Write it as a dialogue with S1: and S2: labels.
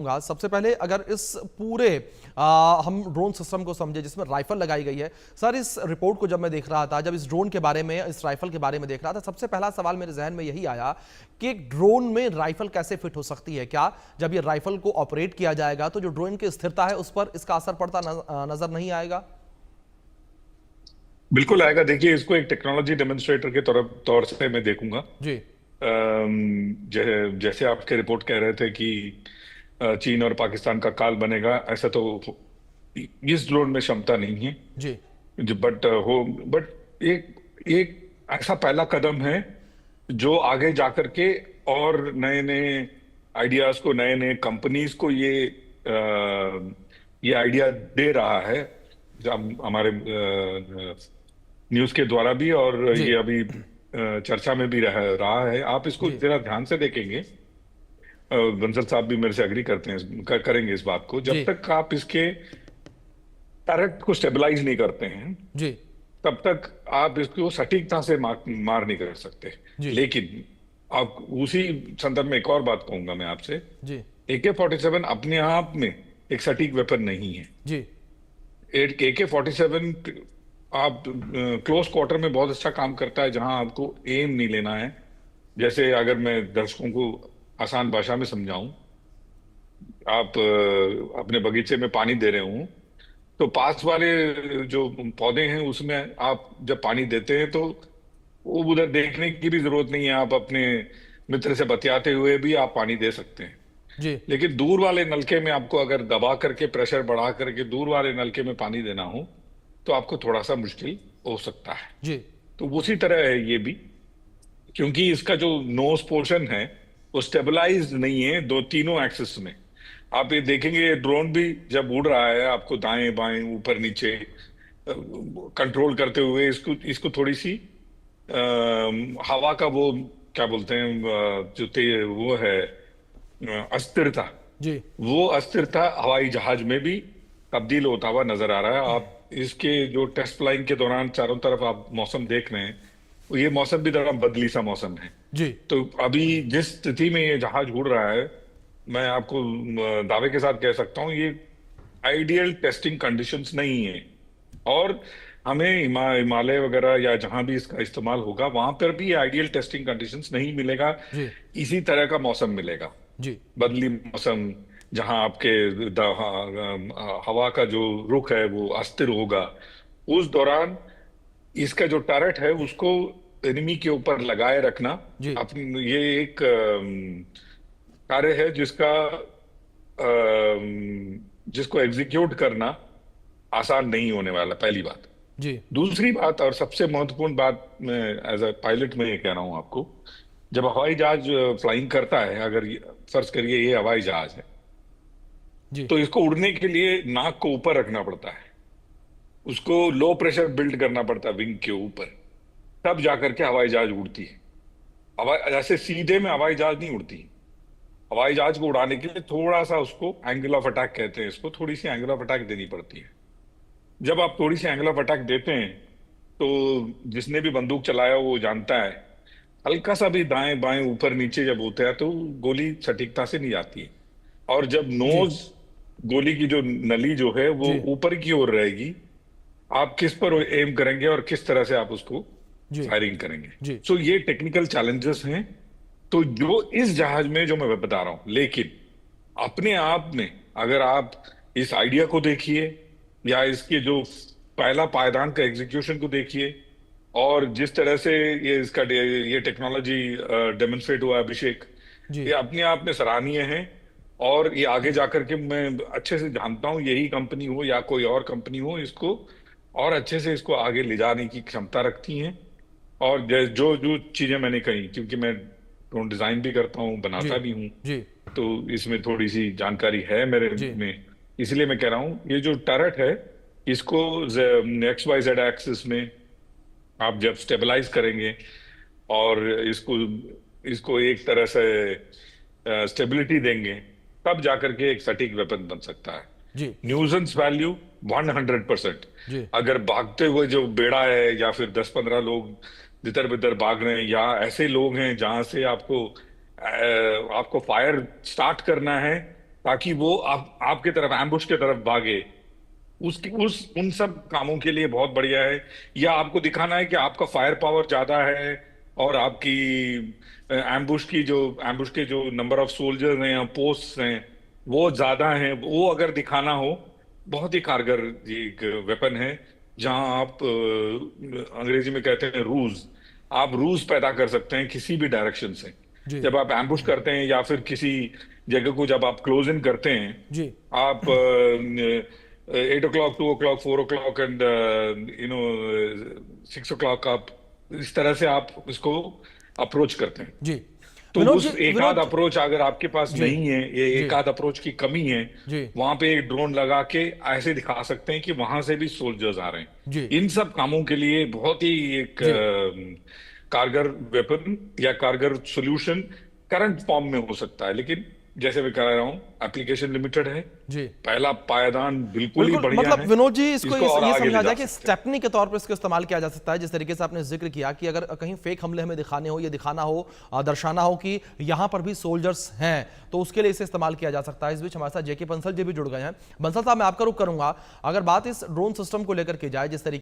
S1: सबसे पहले अगर इस पूरे हम ड्रोन सिस्टम को समझे जिसमें राइफल लगाई गई है। सर, इस रिपोर्ट को जब मैं देख रहा था, जब इस ड्रोन के बारे में, इस राइफल के बारे में देख रहा था, सबसे पहला सवाल मेरे जहन में यही आया कि एक ड्रोन में राइफल कैसे फिट हो सकती है। क्या जब ये राइफल को ऑपरेट किया जाएगा तो जो ड्रोन की स्थिरता है उस पर इसका असर पड़ता नजर नहीं आएगा?
S2: बिल्कुल आएगा। देखिए, इसको एक टेक्नोलॉजी डेमोन्स्ट्रेटर के तौर से मैं देखूंगा।
S1: जी।
S2: जैसे आपके रिपोर्ट कह रहे थे कि चीन और पाकिस्तान का काल बनेगा, ऐसा तो इस ड्रोन में क्षमता नहीं है।
S1: जी।
S2: बट एक एक ऐसा पहला कदम है जो आगे जाकर के और नए नए आइडियाज को, नए नए कंपनीज को ये आइडिया दे रहा है। हमारे न्यूज के द्वारा भी, और
S1: जी।
S2: ये अभी चर्चा में भी रहा है। आप इसको
S1: जी।
S2: जरा ध्यान से देखेंगे। बंसल साहब भी मेरे से एग्री करते हैं, करेंगे इस बात को।
S1: जी।
S2: जब तक आप इसके टारगेट को स्टेबलाइज नहीं करते हैं,
S1: जी।
S2: तब तक आप इसको सटीकता से मार नहीं कर सकते।
S1: जी।
S2: लेकिन आप उसी संदर्भ में एक और बात कहूंगा मैं आपसे।
S1: जी।
S2: AK-47 अपने आप में एक सटीक वेपन नहीं है।
S1: जी।
S2: AK-47 आप क्लोज क्वार्टर में बहुत अच्छा काम करता है, जहां आपको एम नहीं लेना है। जैसे अगर मैं दर्शकों को आसान भाषा में समझाऊं, आप अपने बगीचे में पानी दे रहे हो, तो पास वाले जो पौधे हैं उसमें आप जब पानी देते हैं तो वो उधर देखने की भी जरूरत नहीं है। आप अपने मित्र से बतियाते हुए भी आप पानी दे सकते हैं।
S1: जी।
S2: लेकिन दूर वाले नलके में आपको अगर दबा करके, प्रेशर बढ़ा करके दूर वाले नलके में पानी देना हो, तो आपको थोड़ा सा मुश्किल हो सकता है।
S1: जी।
S2: तो उसी तरह है ये भी, क्योंकि इसका जो नोज पोर्शन है वो स्टेबलाइज नहीं है दो तीनों एक्सिस में। आप ये देखेंगे, ड्रोन भी जब उड़ रहा है, आपको दाएं बाएं ऊपर नीचे कंट्रोल करते हुए इसको इसको थोड़ी सी हवा का वो क्या बोलते हैं, वो है अस्थिरता।
S1: जी।
S2: वो अस्थिरता हवाई जहाज में भी तब्दील होता हुआ नजर आ रहा है। आप इसके जो टेस्ट फ्लाइंग के दौरान चारों तरफ आप मौसम देख रहे हैं, ये मौसम भी जरा बदली सा मौसम है।
S1: जी।
S2: तो अभी जिस स्थिति में ये जहाज उड़ रहा है, मैं आपको दावे के साथ कह सकता हूँ, ये आइडियल टेस्टिंग कंडीशंस नहीं है। और हमें हिमालय वगैरह या जहां भी इसका इस्तेमाल होगा, वहां पर भी आइडियल टेस्टिंग कंडीशंस नहीं मिलेगा।
S1: जी।
S2: इसी तरह का मौसम मिलेगा,
S1: जी।
S2: बदली मौसम, जहां आपके हवा का जो रुख है वो अस्थिर होगा। उस दौरान इसका जो टर्रेट है उसको एनिमी के ऊपर लगाए रखना,
S1: जी।
S2: अपनी ये एक कार्य है जिसको एग्जीक्यूट करना आसान नहीं होने वाला, पहली बात।
S1: जी।
S2: दूसरी बात और सबसे महत्वपूर्ण बात, मैं एज अ पायलट में ये कह रहा हूं आपको, जब हवाई जहाज फ्लाइंग करता है, अगर फर्ज करिए ये हवाई जहाज है,
S1: जी।
S2: तो इसको उड़ने के लिए नाक को ऊपर रखना पड़ता है। उसको लो प्रेशर बिल्ड करना पड़ता है विंग के ऊपर, तब जाकर के हवाई जहाज उड़ती है। हवाई ऐसे सीधे में हवाई जहाज नहीं उड़ती। हवाई जहाज को उड़ाने के लिए थोड़ा सा, उसको एंगल ऑफ अटैक कहते हैं, इसको थोड़ी सी एंगल ऑफ अटैक देनी पड़ती है। जब आप थोड़ी सी एंगल ऑफ अटैक देते हैं, तो जिसने भी बंदूक चलाया वो जानता है, हल्का सा भी दाएं बाएं ऊपर नीचे जब होता है तो गोली सटीकता से नहीं जाती है। और जब
S1: जी।
S2: नोज, गोली की जो नली जो है वो
S1: जी।
S2: ऊपर की ओर रहेगी, आप किस पर एम करेंगे और किस तरह से आप उसको
S1: जी।
S2: फायरिंग करेंगे।
S1: जी।
S2: सो ये टेक्निकल चैलेंजेस हैं, तो जो इस जहाज में जो मैं बता रहा हूं। लेकिन अपने आप में अगर आप इस आइडिया को देखिए, या इसके जो पहला पायदान का एग्जीक्यूशन को देखिए, और जिस तरह से ये टेक्नोलॉजी डेमोन्स्ट्रेट हुआ है, अभिषेक,
S1: जी।
S2: ये अपने आप में सराहनीय है। और ये आगे जाकर के, मैं अच्छे से जानता हूं, यही कंपनी हो या कोई और कंपनी हो, इसको और अच्छे से इसको आगे ले जाने की क्षमता रखती हैं। और जो जो चीजें मैंने कही, क्योंकि मैं ड्रोन डिजाइन भी करता हूँ,
S1: जी।
S2: बनाता भी हूँ,
S1: जी।
S2: तो इसमें थोड़ी सी जानकारी है मेरे
S1: जी।
S2: में। इसलिए मैं कह रहा हूँ, ये जो टरट है, इसको XYZ एक्सिस में आप जब स्टेबलाइज करेंगे और इसको इसको एक तरह से स्टेबिलिटी देंगे, तब जाकर के एक सटीक वेपन बन सकता है।
S1: जी।
S2: न्यूजेंस वैल्यू 100%।
S1: जी।
S2: अगर भागते हुए जो बेड़ा है, या फिर 10-15 लोग जिधर बिधर भाग रहे हैं, या ऐसे लोग हैं जहां से आपको फायर स्टार्ट करना है, ताकि वो आपके तरफ एम्बुश के तरफ भागे। उस उन सब कामों के लिए बहुत बढ़िया है। या आपको दिखाना है कि आपका फायर पावर ज्यादा है और आपकी एम्बुश के जो नंबर ऑफ सोल्जर्स हैं या पोस्ट हैं वो ज्यादा हैं, वो अगर दिखाना हो, बहुत ही कारगर ये एक वेपन है। जहां आप अंग्रेजी में कहते हैं रूज, आप रूज पैदा कर सकते हैं किसी भी डायरेक्शन से।
S1: जी
S2: जब आप एम्बुश करते हैं या फिर किसी जगह को जब आप क्लोज इन करते हैं,
S1: जी
S2: आप 8 o'clock, 2 o'clock, 4 o'clock and 6 o'clock, आप इस तरह से आप इसको अप्रोच करते हैं।
S1: जी
S2: तो
S1: विनोद जी,
S2: उस एक आध
S1: विनोद
S2: अप्रोच अगर आपके पास
S1: जी
S2: नहीं है, ये
S1: जी
S2: एक आध अप्रोच की कमी है,
S1: जी
S2: वहां पे एक ड्रोन लगा के ऐसे दिखा सकते हैं कि वहां से भी सोल्जर्स आ रहे
S1: जी
S2: हैं। इन सब कामों के लिए बहुत ही एक
S1: जी
S2: कारगर वेपन या कारगर सॉल्यूशन करंट फॉर्म में हो सकता है, लेकिन जैसे मैं कह रहा हूं एप्लीकेशन लिमिटेड है।
S1: जी
S2: पहला पायदान बिल्कुल ही
S1: बिल्कुल,
S2: बढ़िया
S1: मतलब
S2: है,
S1: विनोद जी इसको
S2: इसको और
S1: ये
S2: आगे
S1: समझा
S2: ले जा
S1: जाए कि
S2: सकते हैं।
S1: स्टेपनी के तौर पर इसको इस्तेमाल किया जा सकता है। जिस तरीके से आपने जिक्र किया कि अगर कहीं फेक हमले हमें दिखाने हो, ये दिखाना हो, दर्शाना हो कि यहां पर भी सोल्जर्स हैं, तो उसके लिए इसे इस्तेमाल किया जा सकता है। इस बीच हमारे साथ जेके बंसल जी भी जुड़ गए हैं। बंसल साहब, मैं आपका रुख करूंगा। अगर बात इस ड्रोन सिस्टम को लेकर की जाए, जिस तरीके